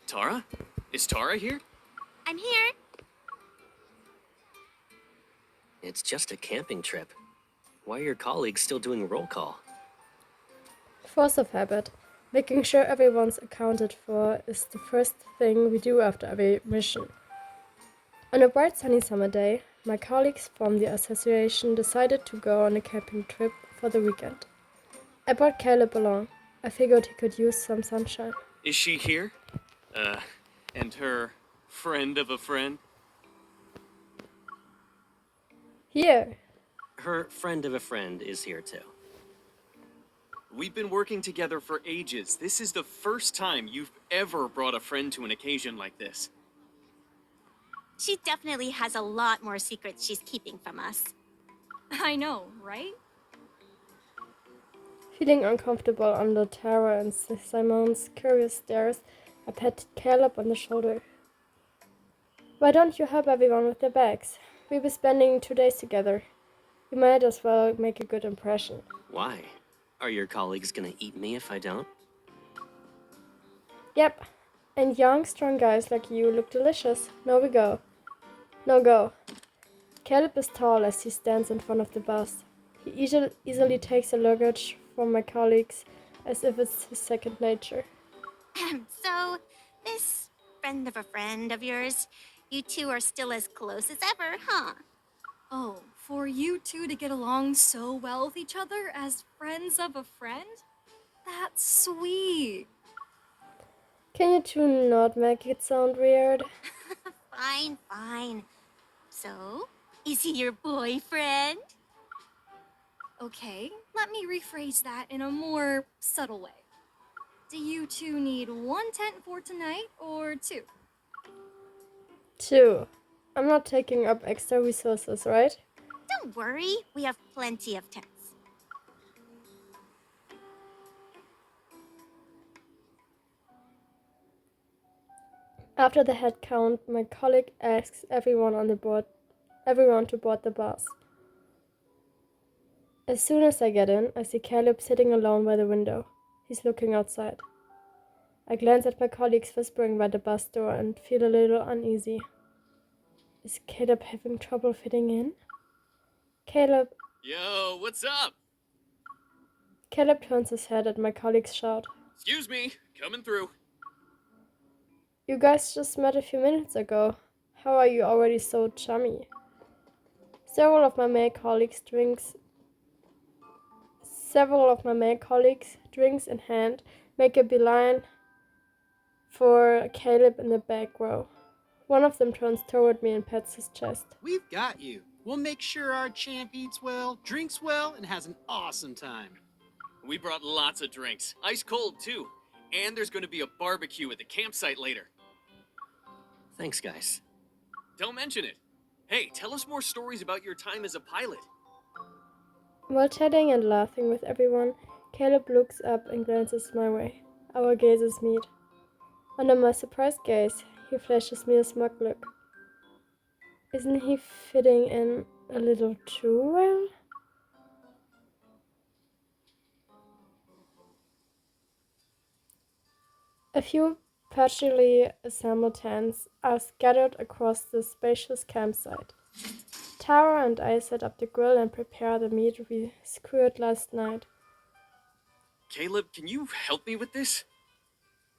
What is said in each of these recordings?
Tara? Is Tara here? I'm here. It's just a camping trip. Why are your colleagues still doing roll call? Force of habit. Making sure everyone's accounted for is the first thing we do after every mission. On a bright sunny summer day, my colleagues from the association decided to go on a camping trip for the weekend. I brought Caleb along. I figured he could use some sunshine. Is she here? And her friend of a friend? Here! Her friend of a friend is here too. We've been working together for ages. This is the first time you've ever brought a friend to an occasion like this. She definitely has a lot more secrets she's keeping from us. I know, right? Feeling uncomfortable under Tara and Simon's curious stares, I patted Caleb on the shoulder. Why don't you help everyone with their bags? We'll be spending 2 days together. You might as well make a good impression. Why? Are your colleagues gonna eat me if I don't? Yep. And young, strong guys like you look delicious. No, we go. No, go. Caleb is tall as he stands in front of the bus. He easily takes the luggage from my colleagues as if it's his second nature. So, this friend of a friend of yours, you two are still as close as ever, huh? Oh, for you two to get along so well with each other as friends of a friend? That's sweet. Can you two not make it sound weird? Fine, fine. So, is he your boyfriend? Okay, let me rephrase that in a more subtle way. Do you two need one tent for tonight or two? 2. I'm not taking up extra resources, right? Don't worry, we have plenty of tents. After the head count, my colleague asks everyone to board the bus. As soon as I get in, I see Caleb sitting alone by the window. He's looking outside. I glance at my colleagues whispering by the bus door and feel a little uneasy. Is Caleb having trouble fitting in? Caleb... Yo, what's up? Caleb turns his head at my colleagues shout. Excuse me, coming through. You guys just met a few minutes ago. How are you already so chummy? Several of my male colleagues, drinks in hand, make a beeline for Caleb in the back row. One of them turns toward me and pats his chest. We've got you. We'll make sure our champ eats well, drinks well, and has an awesome time. We brought lots of drinks, ice cold too. And there's going to be a barbecue at the campsite later. Thanks, guys. Don't mention it. Hey, tell us more stories about your time as a pilot. While chatting and laughing with everyone, Caleb looks up and glances my way. Our gazes meet. Under my surprised gaze, he flashes me a smug look. Isn't he fitting in a little too well? A few partially assembled tents are scattered across the spacious campsite. Tara and I set up the grill and prepare the meat we skewered last night. Caleb, can you help me with this?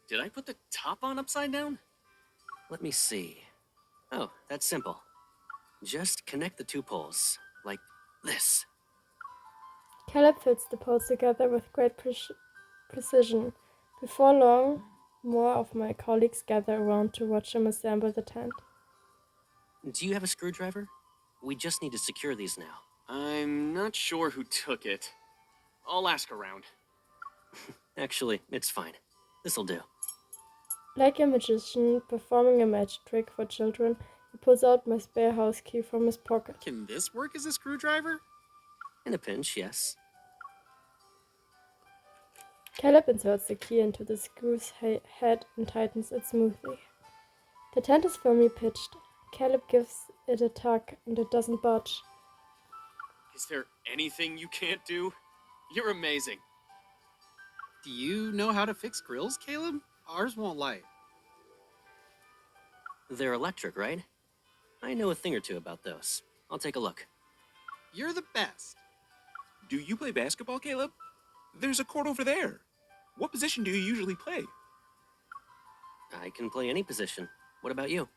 Did I put the top on upside down? Let me see. Oh, that's simple. Just connect the 2 poles, like this. Caleb fits the poles together with great precision. Before long, more of my colleagues gather around to watch him assemble the tent. Do you have a screwdriver? We just need to secure these now. I'm not sure who took it. I'll ask around. Actually, it's fine. This'll do. Like a magician performing a magic trick for children, he pulls out my spare house key from his pocket. Can this work as a screwdriver? In a pinch, yes. Caleb inserts the key into the screw's head and tightens it smoothly. The tent is firmly pitched. Caleb gives it a tug and it doesn't budge. Is there anything you can't do? You're amazing. Do you know how to fix grills, Caleb? Ours won't light. They're electric, right? I know a thing or two about those. I'll take a look. You're the best. Do you play basketball, Caleb? There's a court over there. What position do you usually play? I can play any position. What about you?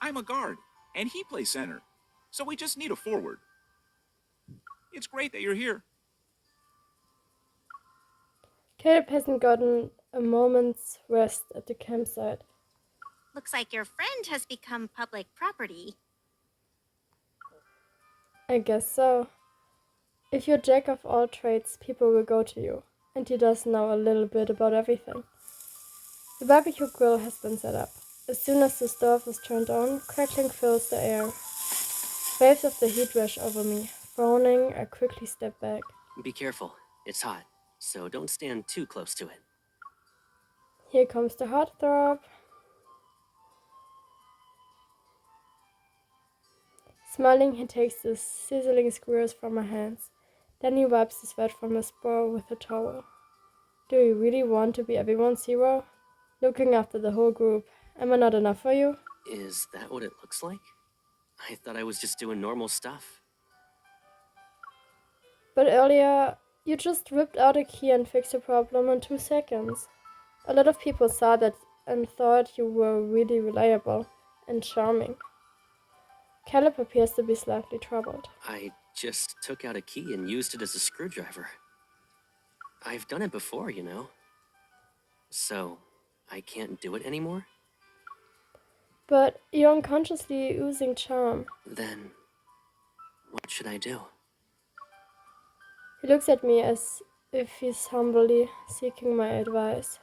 I'm a guard, and he plays center. So we just need a forward. It's great that you're here. Caleb hasn't gotten a moment's rest at the campsite. Looks like your friend has become public property. I guess so. If you're jack of all trades, people will go to you. And he does know a little bit about everything. The barbecue grill has been set up. As soon as the stove is turned on, crackling fills the air. Waves of the heat rush over me. Frowning, I quickly step back. Be careful. It's hot, so don't stand too close to it. Here comes the heartthrob. Smiling, he takes the sizzling skewers from my hands. Then he wipes the sweat from his brow with a towel. Do you really want to be everyone's hero? Looking after the whole group. Am I not enough for you? Is that what it looks like? I thought I was just doing normal stuff. But earlier, you just ripped out a key and fixed a problem in 2 seconds. A lot of people saw that and thought you were really reliable and charming. Caleb appears to be slightly troubled. I just took out a key and used it as a screwdriver. I've done it before, you know. So, I can't do it anymore? But you're unconsciously oozing charm. Then, what should I do? He looks at me as if he's humbly seeking my advice.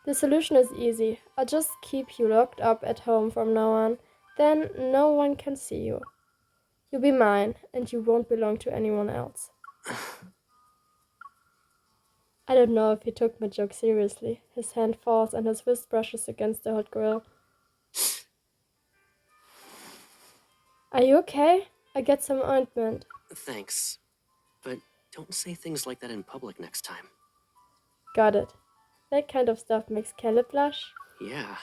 The solution is easy. I'll just keep you locked up at home from now on. Then no one can see you. You'll be mine, and you won't belong to anyone else. I don't know if he took my joke seriously. His hand falls and his wrist brushes against the hot grill. Are you okay? I get some ointment. Thanks. But don't say things like that in public next time. Got it. That kind of stuff makes Caleb blush. Yeah.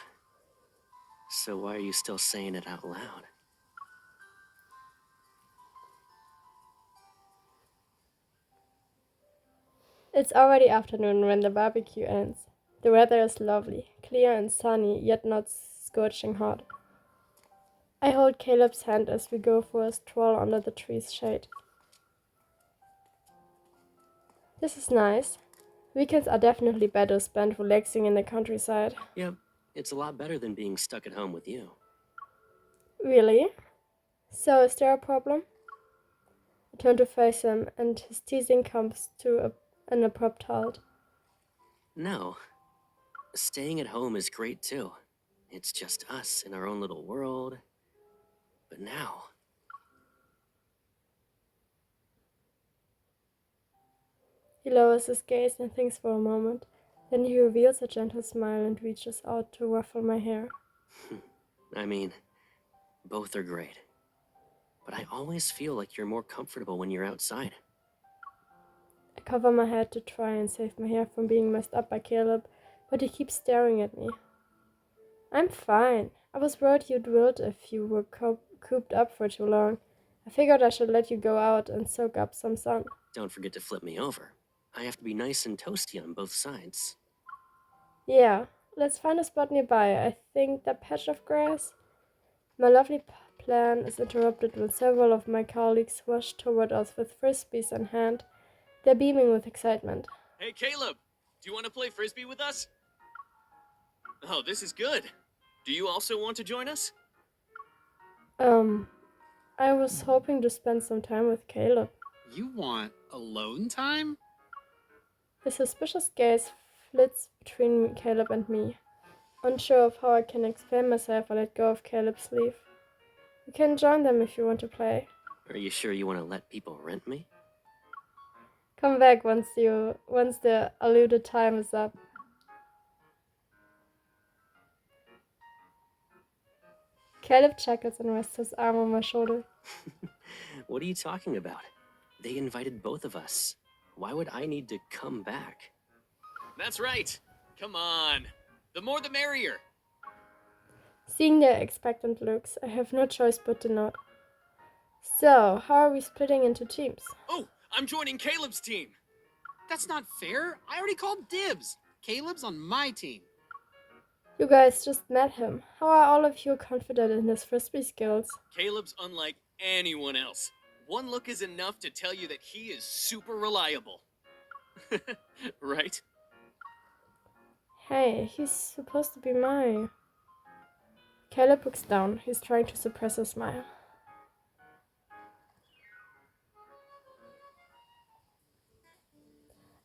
So why are you still saying it out loud? It's already afternoon when the barbecue ends. The weather is lovely, clear and sunny, yet not scorching hot. I hold Caleb's hand as we go for a stroll under the tree's shade. This is nice. Weekends are definitely better spent relaxing in the countryside. Yep, it's a lot better than being stuck at home with you. Really? So is there a problem? I turn to face him, and his teasing comes to an abrupt halt. No. Staying at home is great too. It's just us in our own little world. But now... He lowers his gaze and thinks for a moment. Then he reveals a gentle smile and reaches out to ruffle my hair. I mean, both are great. But I always feel like you're more comfortable when you're outside. I cover my head to try and save my hair from being messed up by Caleb, but he keeps staring at me. I'm fine. I was worried you'd wilt if you were cooped up for too long. I figured I should let you go out and soak up some sun. Don't forget to flip me over. I have to be nice and toasty on both sides. Yeah, let's find a spot nearby. I think that patch of grass. My lovely plan is interrupted when several of my colleagues rush toward us with frisbees in hand. They're beaming with excitement. Hey, Caleb, do you want to play frisbee with us? Oh, this is good. Do you also want to join us? I was hoping to spend some time with Caleb. You want alone time? His suspicious gaze flits between Caleb and me. Unsure of how I can explain myself, I let go of Caleb's sleeve. You can join them if you want to play. Are you sure you want to let people rent me? Come back once the allotted time is up. Caleb chuckles and rests his arm on my shoulder. What are you talking about? They invited both of us. Why would I need to come back? That's right. Come on. The more the merrier. Seeing their expectant looks, I have no choice but to nod. So, how are we splitting into teams? Oh, I'm joining Caleb's team. That's not fair. I already called dibs. Caleb's on my team. You guys just met him. How are all of you confident in his frisbee skills? Caleb's unlike anyone else. One look is enough to tell you that he is super reliable. Right? Hey, he's supposed to be mine. Caleb looks down. He's trying to suppress a smile.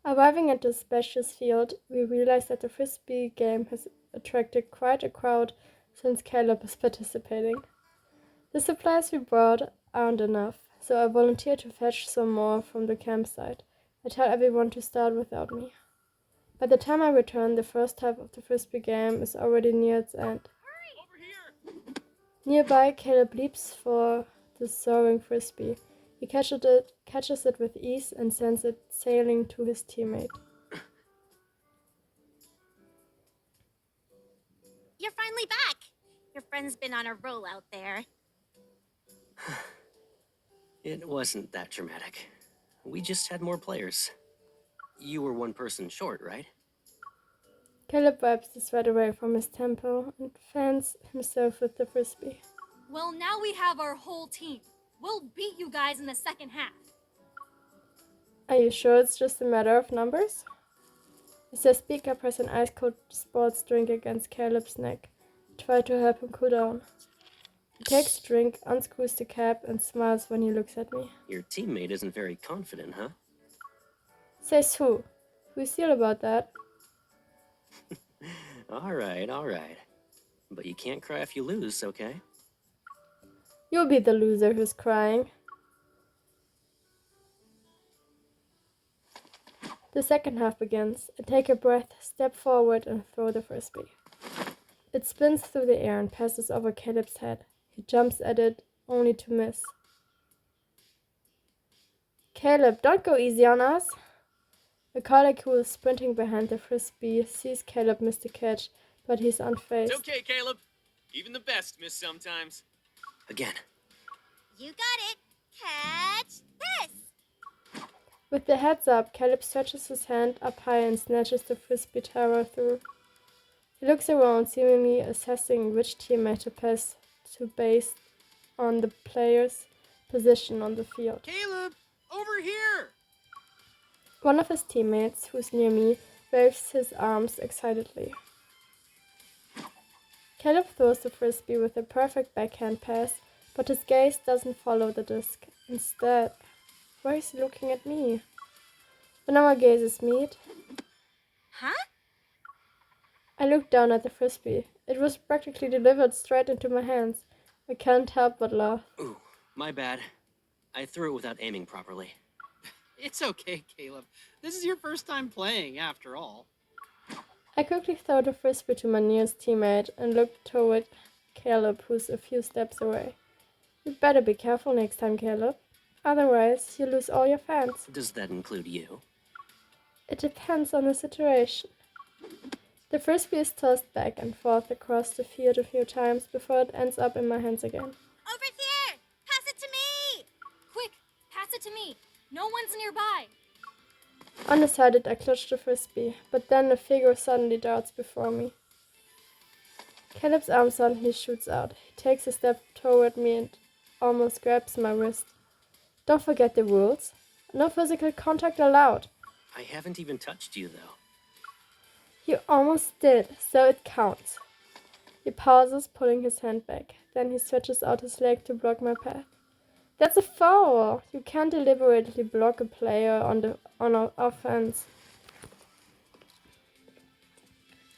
Arriving at the spacious field, we realize that the frisbee game has attracted quite a crowd since Caleb is participating. The supplies we brought aren't enough, so I volunteer to fetch some more from the campsite. I tell everyone to start without me. By the time I return, the first half of the frisbee game is already near its end. Over here! Nearby, Caleb leaps for the soaring frisbee. He catches it with ease and sends it sailing to his teammate. You're finally back. Your friend's been on a roll out there. It wasn't that dramatic. We just had more players. You were one person short, right? Caleb wipes the sweat away from his temple and fans himself with the frisbee. Well, now we have our whole team. We'll beat you guys in the second half. Are you sure it's just a matter of numbers? As I speak, I press an ice-cold sports drink against Caleb's neck. I try to help him cool down. He takes the drink, unscrews the cap, and smiles when he looks at me. Your teammate isn't very confident, huh? Says who? Who's still about that? All right. But you can't cry if you lose, okay? You'll be the loser who's crying. The second half begins. I take a breath, step forward, and throw the frisbee. It spins through the air and passes over Caleb's head. He jumps at it, only to miss. Caleb, don't go easy on us. A colleague who is sprinting behind the frisbee sees Caleb miss the catch, but he's unfazed. It's okay, Caleb. Even the best miss sometimes. Again. You got it. Catch this. With the heads up, Caleb stretches his hand up high and snatches the frisbee terror through. He looks around, seemingly assessing which teammate to pass to based on the player's position on the field. Caleb, over here! One of his teammates, who's near me, waves his arms excitedly. Caleb throws the frisbee with a perfect backhand pass, but his gaze doesn't follow the disc. Instead, why is he looking at me? When our gazes meet, Huh? I look down at the frisbee. It was practically delivered straight into my hands. I can't help but laugh. Ooh, my bad. I threw it without aiming properly. It's okay, Caleb. This is your first time playing, after all. I quickly throw the frisbee to my nearest teammate and look toward Caleb, who's a few steps away. You'd better be careful next time, Caleb. Otherwise, you lose all your fans. Does that include you? It depends on the situation. The frisbee is tossed back and forth across the field a few times before it ends up in my hands again. Over here. Pass it to me. Quick, pass it to me. No one's nearby. Undecided, I clutch the frisbee, but then a figure suddenly darts before me. Caleb's arm suddenly shoots out. He takes a step toward me and almost grabs my wrist. Don't forget the rules. No physical contact allowed. I haven't even touched you, though. You almost did, so it counts. He pauses, pulling his hand back. Then he stretches out his leg to block my path. That's a foul! You can't deliberately block a player on offense.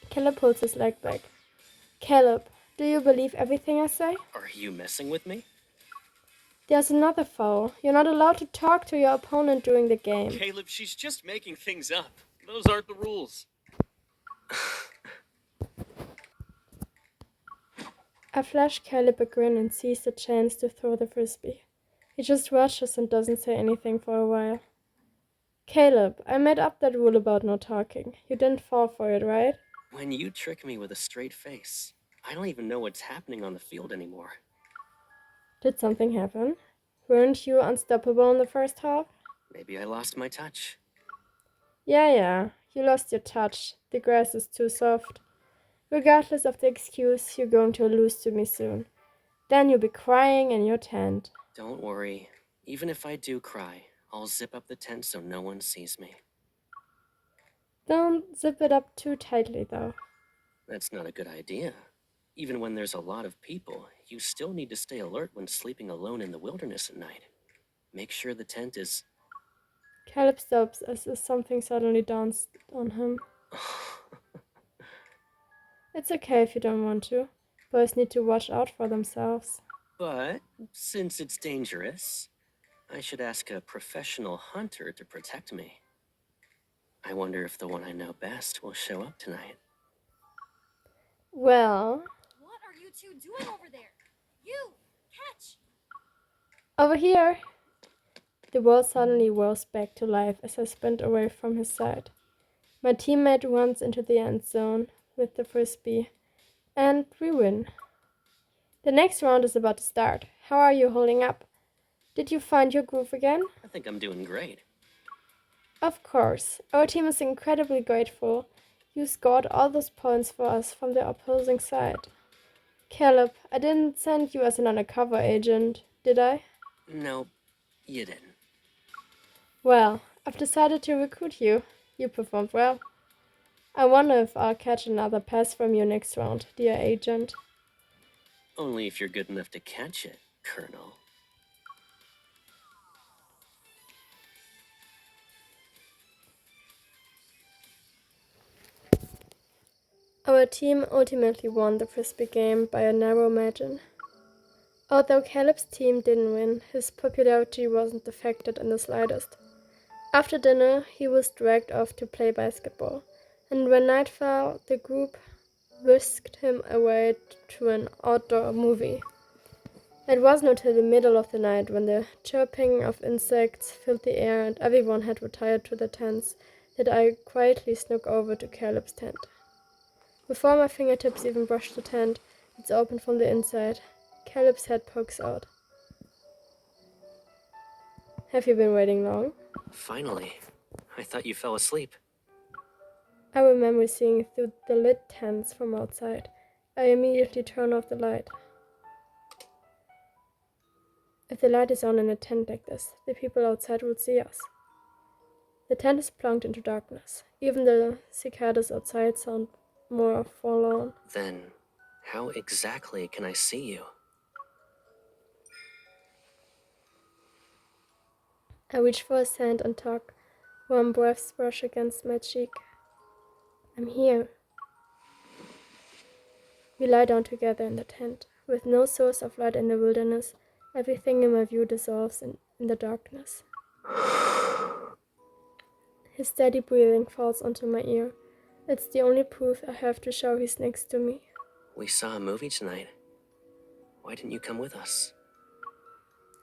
Caleb pulls his leg back. Caleb, do you believe everything I say? Are you messing with me? There's another foul. You're not allowed to talk to your opponent during the game. Caleb, she's just making things up. Those aren't the rules. I flash Caleb a grin and seize the chance to throw the frisbee. He just watches and doesn't say anything for a while. Caleb, I made up that rule about no talking. You didn't fall for it, right? When you trick me with a straight face, I don't even know what's happening on the field anymore. Did something happen? Weren't you unstoppable in the first half? Maybe I lost my touch. Yeah, you lost your touch. The grass is too soft. Regardless of the excuse, you're going to lose to me soon. Then you'll be crying in your tent. Don't worry. Even if I do cry, I'll zip up the tent so no one sees me. Don't zip it up too tightly, though. That's not a good idea. Even when there's a lot of people, you still need to stay alert when sleeping alone in the wilderness at night. Make sure the tent is... Caleb stops as if something suddenly dawns on him. It's okay if you don't want to. Boys need to watch out for themselves. But, since it's dangerous, I should ask a professional hunter to protect me. I wonder if the one I know best will show up tonight. Well, What are you two doing over there? You! Catch! over here! The world suddenly whirls back to life as I sprint away from his side. My teammate runs into the end zone with the frisbee, and we win. The next round is about to start. How are you holding up? Did you find your groove again? I think I'm doing great. Of course. Our team is incredibly grateful. You scored all those points for us from the opposing side. Caleb, I didn't send you as an undercover agent, did I? No, you didn't. Well, I've decided to recruit you. You performed well. I wonder if I'll catch another pass from you next round, dear agent. Only if you're good enough to catch it, Colonel. Our team ultimately won the frisbee game by a narrow margin. Although Caleb's team didn't win, his popularity wasn't affected in the slightest. After dinner, he was dragged off to play basketball, and when night fell, the group whisked him away to an outdoor movie. It wasn't until the middle of the night, when the chirping of insects filled the air and everyone had retired to their tents, that I quietly snuck over to Caleb's tent. Before my fingertips even brushed the tent, it's open from the inside. Caleb's head pokes out. Have you been waiting long? Finally. I thought you fell asleep. I remember seeing through the lit tents from outside. I immediately turn off the light. If the light is on in a tent like this, the people outside would see us. The tent is plunged into darkness. Even the cicadas outside sound more forlorn. Then, how exactly can I see you? I reach for his hand and tug. Warm breaths brush against my cheek. I'm here. We lie down together in the tent. With no source of light in the wilderness, everything in my view dissolves in the darkness. His steady breathing falls onto my ear. It's the only proof I have to show he's next to me. We saw a movie tonight. Why didn't you come with us?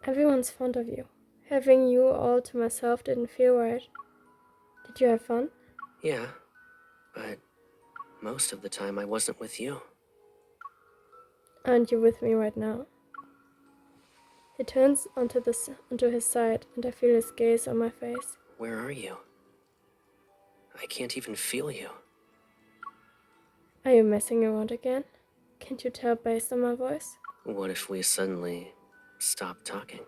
Everyone's fond of you. Having you all to myself didn't feel right. Did you have fun? Yeah, but most of the time I wasn't with you. Aren't you with me right now? He turns onto his side, and I feel his gaze on my face. Where are you? I can't even feel you. Are you messing around again? Can't you tell based on my voice? What if we suddenly stopped talking?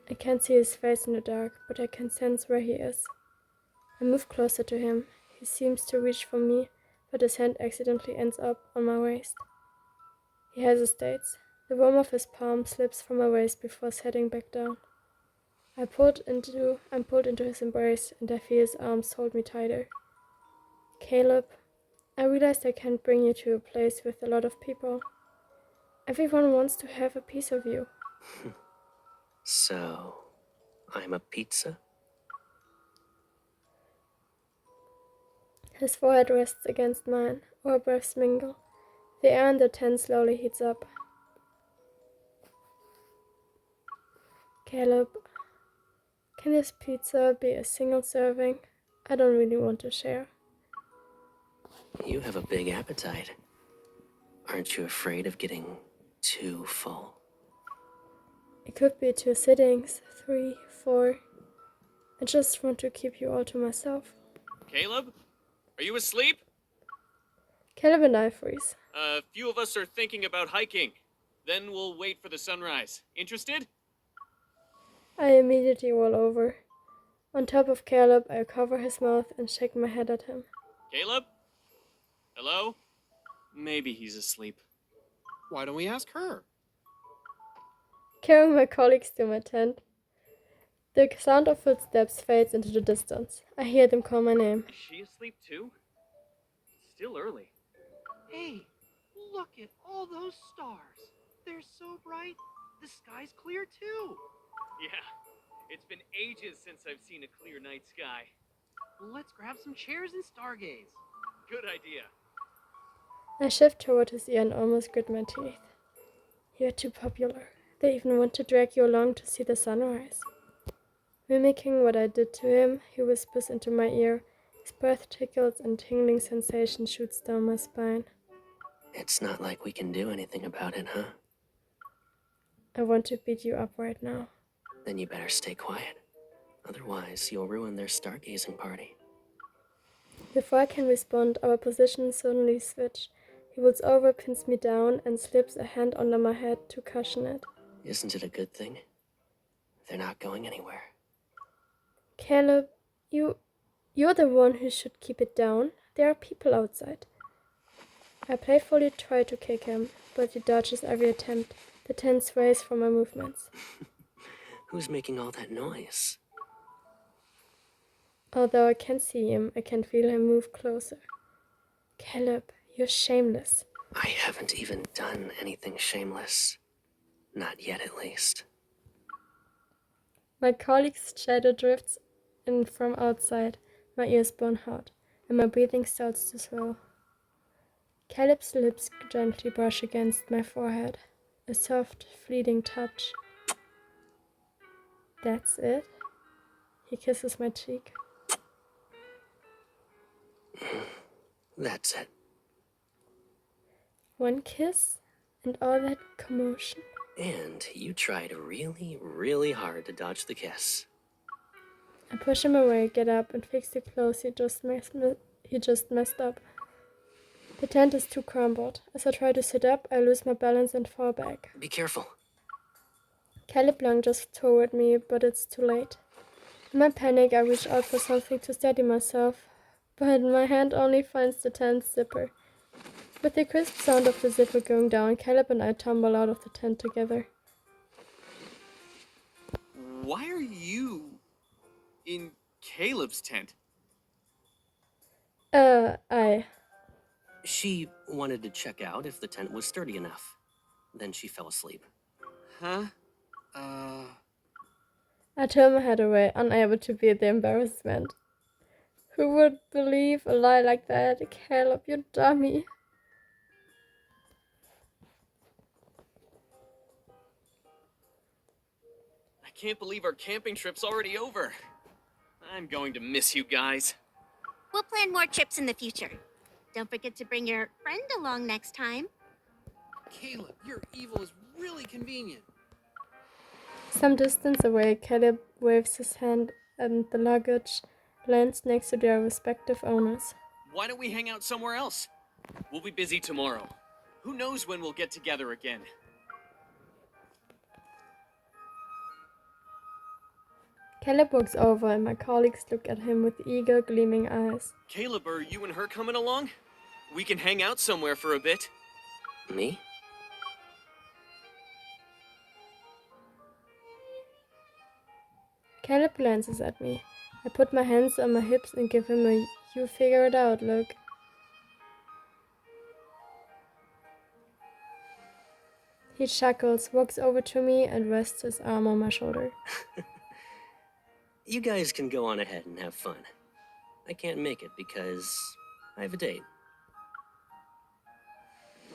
I can't see his face in the dark, but I can sense where he is. I move closer to him. He seems to reach for me, but his hand accidentally ends up on my waist. He hesitates. The warmth of his palm slips from my waist before settling back down. I'm pulled into his embrace, and I feel his arms hold me tighter. Caleb, I realized I can't bring you to a place with a lot of people. Everyone wants to have a piece of you. So, I'm a pizza? His forehead rests against mine. Our breaths mingle. The air in the tent slowly heats up. Caleb, can this pizza be a single serving? I don't really want to share. You have a big appetite. Aren't you afraid of getting too full? It could be 2 sittings, 3, 4. I just want to keep you all to myself. Caleb? Are you asleep? Caleb and I freeze. A few of us are thinking about hiking. Then we'll wait for the sunrise. Interested? I immediately roll over. On top of Caleb, I cover his mouth and shake my head at him. Caleb? Hello? Maybe he's asleep. Why don't we ask her? Carrying my colleagues to my tent. The sound of footsteps fades into the distance. I hear them call my name. Is she asleep too? It's still early. Hey, look at all those stars. They're so bright. The sky's clear too. Yeah, it's been ages since I've seen a clear night sky. Let's grab some chairs and stargaze. Good idea. I shift toward his ear and almost grit my teeth. You're too popular. They even want to drag you along to see the sunrise. Mimicking what I did to him, he whispers into my ear. His breath tickles and tingling sensation shoots down my spine. It's not like we can do anything about it, huh? I want to beat you up right now. Then you better stay quiet. Otherwise, you'll ruin their stargazing party. Before I can respond, our positions suddenly switch. He rolls over, pins me down, and slips a hand under my head to cushion it. Isn't it a good thing? They're not going anywhere. Caleb, you're the one who should keep it down. There are people outside. I playfully try to kick him, but he dodges every attempt. The tent sways from my movements. Who's making all that noise? Although I can't see him, I can feel him move closer. Caleb, you're shameless. I haven't even done anything shameless. Not yet, at least. My colleague's shadow drifts in from outside. My ears burn hot, and my breathing starts to swell. Caleb's lips gently brush against my forehead. A soft, fleeting touch. That's it? He kisses my cheek. That's it. One kiss, and all that commotion. And you tried really, really hard to dodge the kiss. I push him away, get up, and fix the clothes he just messed up. The tent is too crumbled. As I try to sit up, I lose my balance and fall back. Be careful. Caleb lunges toward me, but it's too late. In my panic, I reach out for something to steady myself, but my hand only finds the tent zipper. With the crisp sound of the zipper going down, Caleb and I tumble out of the tent together. Why are you in Caleb's tent? She wanted to check out if the tent was sturdy enough. Then she fell asleep. Huh? I turn my head away, unable to bear the embarrassment. Who would believe a lie like that? Caleb, you dummy. I can't believe our camping trip's already over. I'm going to miss you guys. We'll plan more trips in the future. Don't forget to bring your friend along next time. Caleb, your evil is really convenient. Some distance away, Caleb waves his hand and the luggage lands next to their respective owners. Why don't we hang out somewhere else? We'll be busy tomorrow. Who knows when we'll get together again? Caleb walks over and my colleagues look at him with eager, gleaming eyes. Caleb, are you and her coming along? We can hang out somewhere for a bit. Me? Caleb glances at me. I put my hands on my hips and give him a "you figure it out" look. He chuckles, walks over to me, and rests his arm on my shoulder. You guys can go on ahead and have fun. I can't make it because I have a date.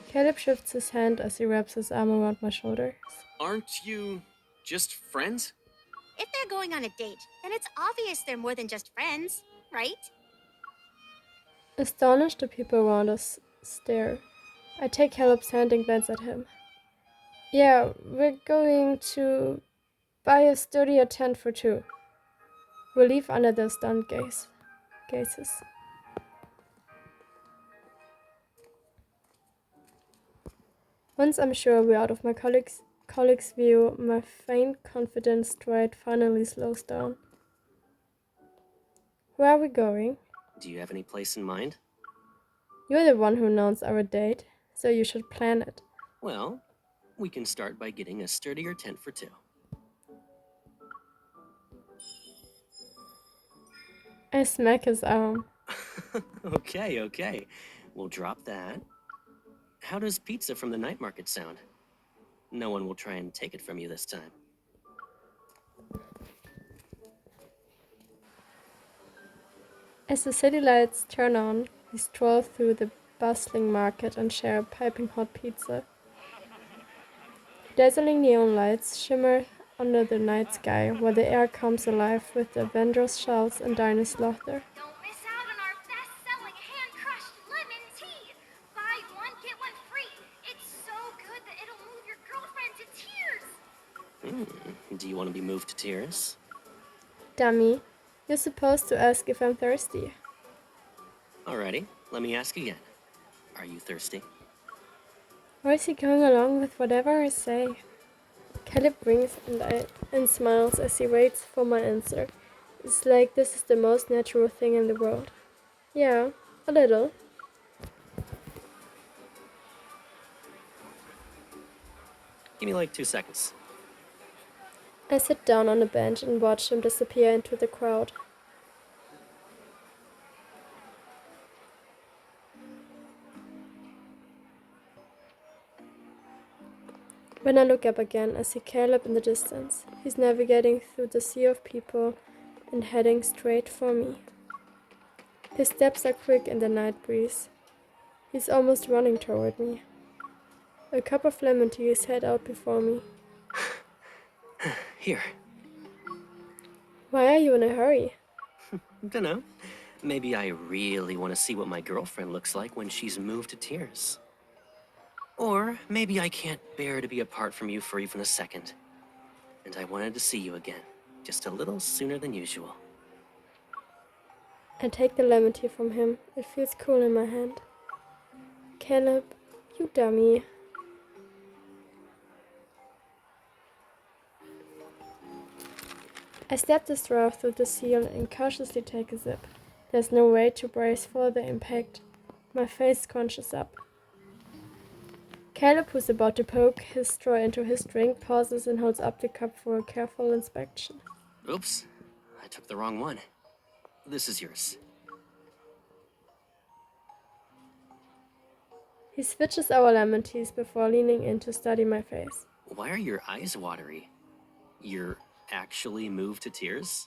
Caleb shifts his hand as he wraps his arm around my shoulder. Aren't you just friends? If they're going on a date, then it's obvious they're more than just friends, right? Astonished, the people around us stare. I take Caleb's hand and glance at him. Yeah, we're going to buy a sturdier tent for two. We'll leave under their stunned gazes. Once I'm sure we're out of my colleague's view, my faint confident stride finally slows down. Where are we going? Do you have any place in mind? You're the one who announced our date, so you should plan it. Well, we can start by getting a sturdier tent for two. I smack his arm. Okay. We'll drop that. How does pizza from the night market sound? No one will try and take it from you this time. As the city lights turn on, we stroll through the bustling market and share a piping hot pizza. Dazzling neon lights shimmer under the night sky, while the air comes alive with the vendors' shouts and diners' laughter. Don't miss out on our best-selling hand-crushed lemon tea. Buy one, get one free. It's so good that it'll move your girlfriend to tears. Do you want to be moved to tears? Dummy, you're supposed to ask if I'm thirsty. Alrighty, let me ask again. Are you thirsty? Or is he going along with whatever I say? Caleb winks and smiles as he waits for my answer. It's like this is the most natural thing in the world. Yeah, a little. Give me like 2 seconds. I sit down on a bench and watch him disappear into the crowd. When I look up again, I see Caleb in the distance. He's navigating through the sea of people and heading straight for me. His steps are quick in the night breeze. He's almost running toward me. A cup of lemon tea is held out before me. Here. Why are you in a hurry? Dunno. Maybe I really want to see what my girlfriend looks like when she's moved to tears. Or maybe I can't bear to be apart from you for even a second. And I wanted to see you again, just a little sooner than usual. I take the lemon tea from him. It feels cool in my hand. Caleb, you dummy. I step the straw through the seal and cautiously take a sip. There's no way to brace for the impact. My face crunches up. Caleb, who's about to poke his straw into his drink, pauses and holds up the cup for a careful inspection. Oops, I took the wrong one. This is yours. He switches our lemon teas before leaning in to study my face. Why are your eyes watery? You're actually moved to tears?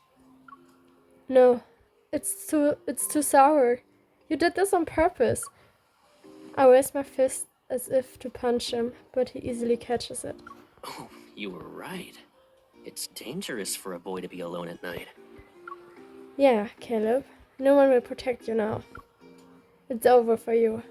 No, it's too sour. You did this on purpose. I raise my fist as if to punch him, but he easily catches it. Oh, you were right. It's dangerous for a boy to be alone at night. Yeah, Caleb. No one will protect you now. It's over for you.